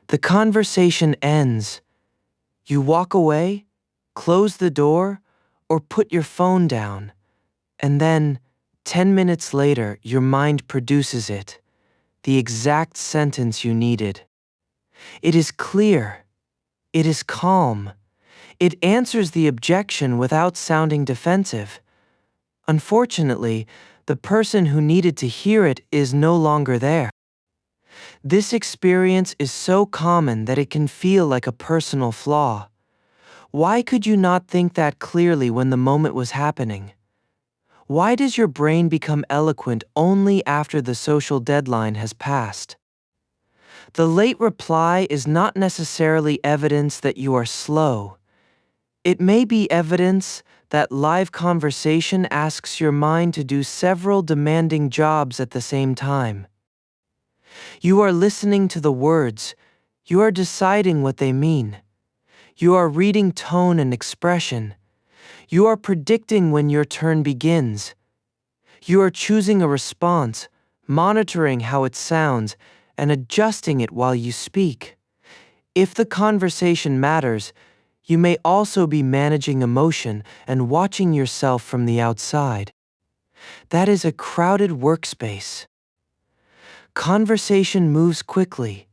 The conversation ends. You walk away, close the door, or put your phone down, and then, 10 minutes later, your mind produces it, the exact sentence you needed. It is clear. It is calm. It answers the objection without sounding defensive. Unfortunately, the person who needed to hear it is no longer there. This experience is so common that it can feel like a personal flaw. Why could you not think that clearly when the moment was happening? Why does your brain become eloquent only after the social deadline has passed? The late reply is not necessarily evidence that you are slow. It may be evidence that live conversation asks your mind to do several demanding jobs at the same time. You are listening to the words. You are deciding what they mean. You are reading tone and expression. You are predicting when your turn begins. You are choosing a response, monitoring how it sounds, and adjusting it while you speak. If the conversation matters, you may also be managing emotion and watching yourself from the outside. That is a crowded workspace. Conversation moves quickly.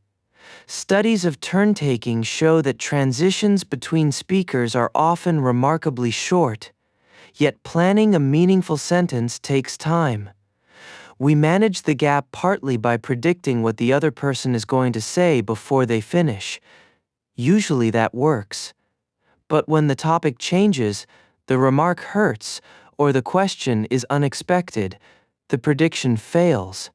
Studies of turn-taking show that transitions between speakers are often remarkably short, yet planning a meaningful sentence takes time. We manage the gap partly by predicting what the other person is going to say before they finish. Usually that works. But when the topic changes, the remark hurts, or the question is unexpected, the prediction fails.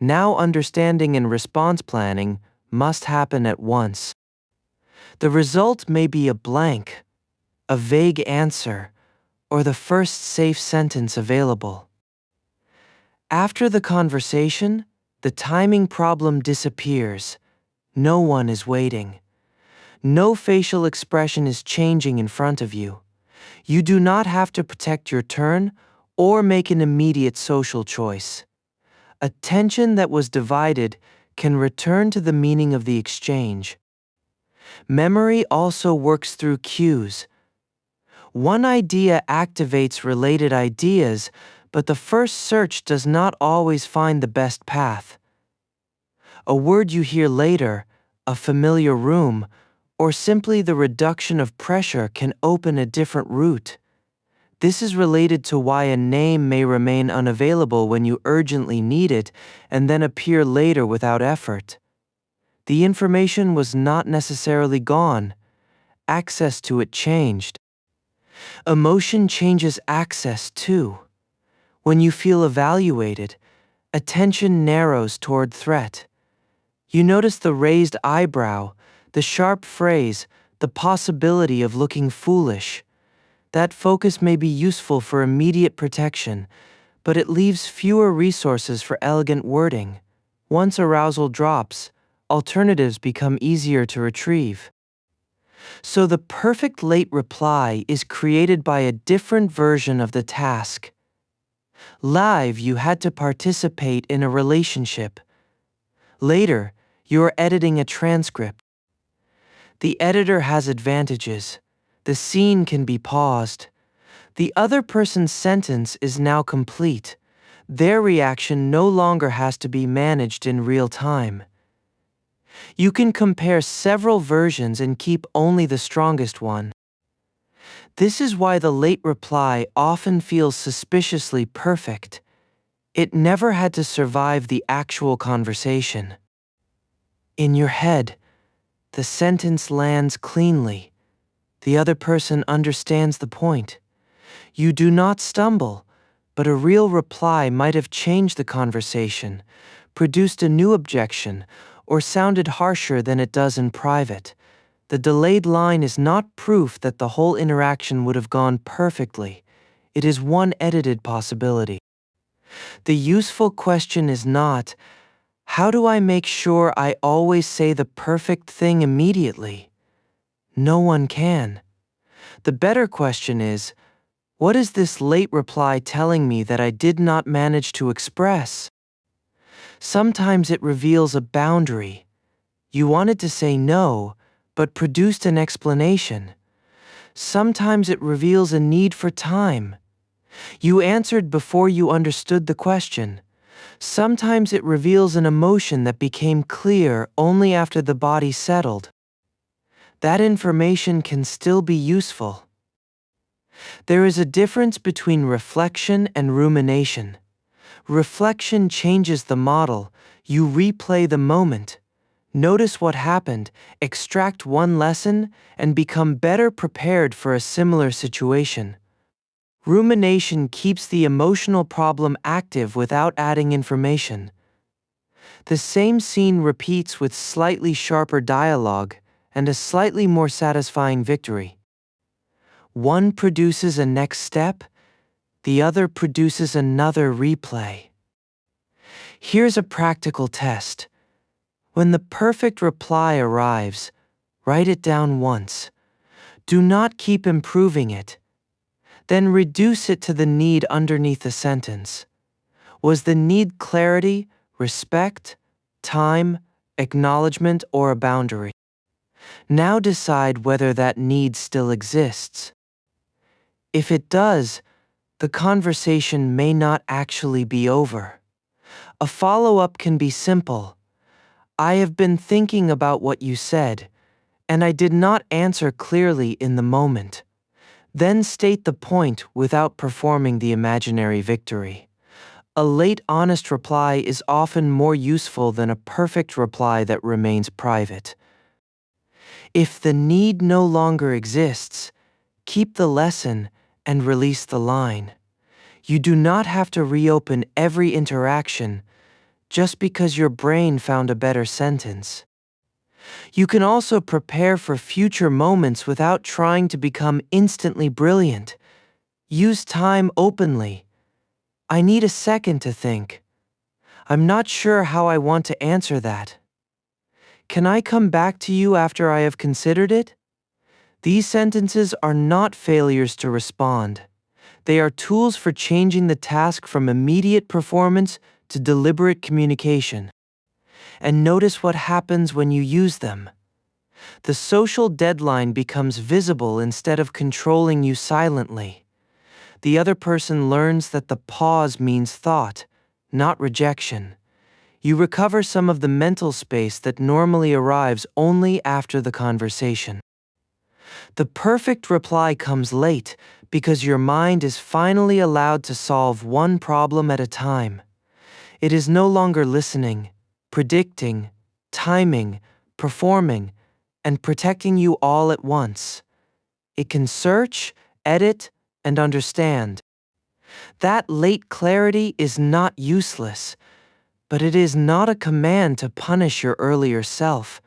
Now understanding and response planning must happen at once. The result may be a blank, a vague answer, or the first safe sentence available. After the conversation, the timing problem disappears. No one is waiting. No facial expression is changing in front of you. You do not have to protect your turn or make an immediate social choice. Attention that was divided can return to the meaning of the exchange. Memory also works through cues. One idea activates related ideas, but the first search does not always find the best path. A word you hear later, a familiar room, or simply the reduction of pressure can open a different route. This is related to why a name may remain unavailable when you urgently need it and then appear later without effort. The information was not necessarily gone. Access to it changed. Emotion changes access too. When you feel evaluated, attention narrows toward threat. You notice the raised eyebrow, the sharp phrase, the possibility of looking foolish. That focus may be useful for immediate protection, but it leaves fewer resources for elegant wording. Once arousal drops, alternatives become easier to retrieve. So the perfect late reply is created by a different version of the task. Live, you had to participate in a relationship. Later, you are editing a transcript. The editor has advantages. The scene can be paused. The other person's sentence is now complete. Their reaction no longer has to be managed in real time. You can compare several versions and keep only the strongest one. This is why the late reply often feels suspiciously perfect. It never had to survive the actual conversation. In your head, the sentence lands cleanly. The other person understands the point. You do not stumble, but a real reply might have changed the conversation, produced a new objection, or sounded harsher than it does in private. The delayed line is not proof that the whole interaction would have gone perfectly. It is one edited possibility. The useful question is not, how do I make sure I always say the perfect thing immediately? No one can. The better question is, what is this late reply telling me that I did not manage to express? Sometimes it reveals a boundary. You wanted to say no, but produced an explanation. Sometimes it reveals a need for time. You answered before you understood the question. Sometimes it reveals an emotion that became clear only after the body settled. That information can still be useful. There is a difference between reflection and rumination. Reflection changes the model. You replay the moment. Notice what happened, extract one lesson, and become better prepared for a similar situation. Rumination keeps the emotional problem active without adding information. The same scene repeats with slightly sharper dialogue and a slightly more satisfying victory. One produces a next step, the other produces another replay. Here's a practical test. When the perfect reply arrives, write it down once. Do not keep improving it. Then reduce it to the need underneath the sentence. Was the need clarity, respect, time, acknowledgement, or a boundary? Now decide whether that need still exists. If it does, the conversation may not actually be over. A follow-up can be simple. I have been thinking about what you said, and I did not answer clearly in the moment. Then state the point without performing the imaginary victory. A late, honest reply is often more useful than a perfect reply that remains private. If the need no longer exists, keep the lesson and release the line. You do not have to reopen every interaction just because your brain found a better sentence. You can also prepare for future moments without trying to become instantly brilliant. Use time openly. I need a second to think. I'm not sure how I want to answer that. Can I come back to you after I have considered it? These sentences are not failures to respond. They are tools for changing the task from immediate performance to deliberate communication. And notice what happens when you use them. The social deadline becomes visible instead of controlling you silently. The other person learns that the pause means thought, not rejection. You recover some of the mental space that normally arrives only after the conversation. The perfect reply comes late because your mind is finally allowed to solve one problem at a time. It is no longer listening, predicting, timing, performing, and protecting you all at once. It can search, edit, and understand. That late clarity is not useless, but it is not a command to punish your earlier self.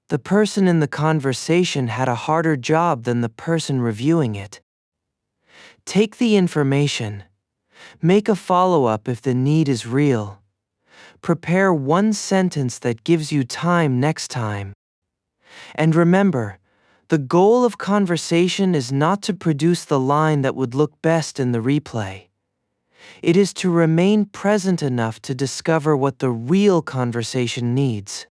The person in the conversation had a harder job than the person reviewing it. Take the information. Make a follow-up if the need is real. Prepare one sentence that gives you time next time. And remember, the goal of conversation is not to produce the line that would look best in the replay. It is to remain present enough to discover what the real conversation needs.